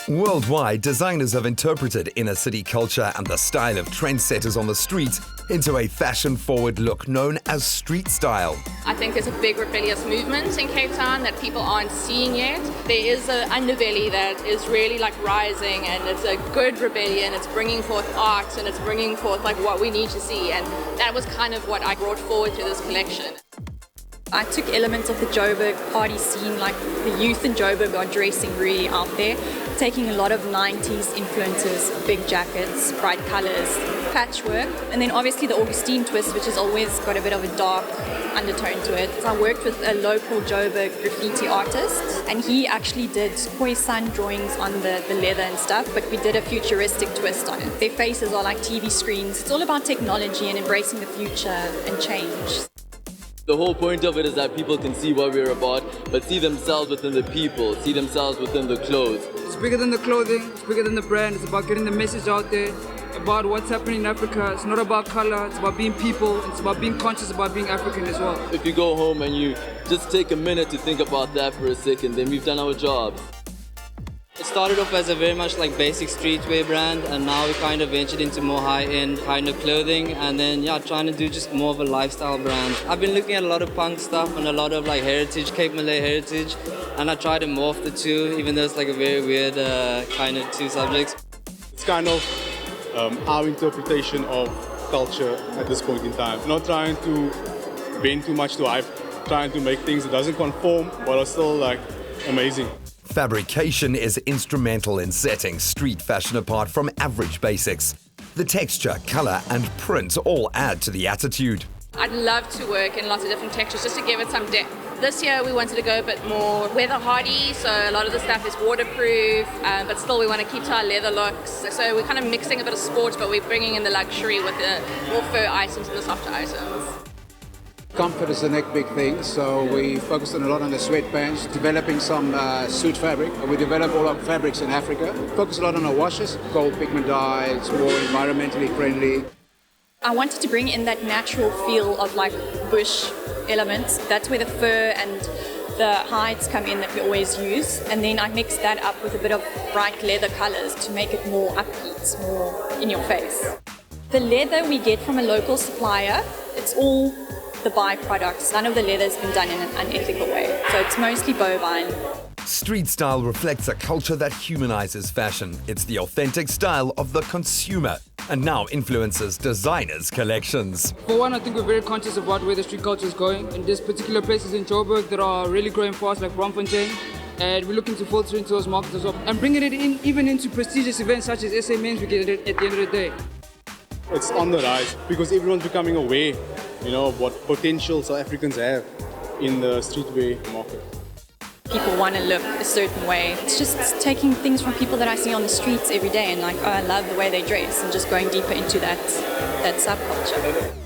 Worldwide, designers have interpreted inner city culture and the style of trendsetters on the street into a fashion-forward look known as street style. I think there's a big rebellious movement in Cape Town that people aren't seeing yet. There is an underbelly that is really like rising, and it's a good rebellion. It's bringing forth art and it's bringing forth like what we need to see, and that was kind of what I brought forward to this collection. I took elements of the Joburg party scene, like the youth in Joburg are dressing really out there, taking a lot of 90s influences, big jackets, bright colors, patchwork, and then obviously the Augustine twist, which has always got a bit of a dark undertone to it. So I worked with a local Joburg graffiti artist, and he actually did Khoisan drawings on the leather and stuff, but we did a futuristic twist on it. Their faces are like TV screens. It's all about technology and embracing the future and change. The whole point of it is that people can see what we're about, but see themselves within the people, see themselves within the clothes. It's bigger than the clothing, it's bigger than the brand. It's about getting the message out there, about what's happening in Africa. It's not about color, it's about being people, it's about being conscious about being African as well. If you go home and you just take a minute to think about that for a second, then we've done our job. It started off as a very much like basic streetwear brand, and now we kind of ventured into more high-end kind of clothing, and then trying to do just more of a lifestyle brand. I've been looking at a lot of punk stuff and a lot of like heritage, Cape Malay heritage, and I tried to morph the two, even though it's like a very weird kind of two subjects. It's kind of our interpretation of culture at this point in time. Not trying to bend too much to hype, trying to make things that doesn't conform, but are still like amazing. Fabrication is instrumental in setting street fashion apart from average basics. The texture, color, and print all add to the attitude. I'd love to work in lots of different textures just to give it some depth. This year we wanted to go a bit more weather hardy, so a lot of the stuff is waterproof, but still we want to keep to our leather looks. So we're kind of mixing a bit of sport, but we're bringing in the luxury with the more fur items and the softer items. Comfort is the next big thing, so we focused a lot on the sweatpants, developing some suit fabric. We develop all our fabrics in Africa. Focus a lot on our washes, gold pigment dye, it's more environmentally friendly. I wanted to bring in that natural feel of like bush elements. That's where the fur and the hides come in that we always use, and then I mixed that up with a bit of bright leather colors to make it more upbeat, more in your face. The leather we get from a local supplier, it's all the byproducts. None of the leather has been done in an unethical way, so it's mostly bovine. Street style reflects a culture that humanizes fashion. It's the authentic style of the consumer, and now influences designers' collections. For one, I think we're very conscious about where the street culture is going, and there's particular places in Joburg that are really growing fast, like Bloemfontein, and we're looking to filter into those markets as well, and bringing it in even into prestigious events such as SA Menswear at the end of the day. It's on the rise because everyone's becoming aware, of what potential South Africans have in the streetwear market. People want to look a certain way. It's just taking things from people that I see on the streets every day and like, oh, I love the way they dress, and just going deeper into that subculture.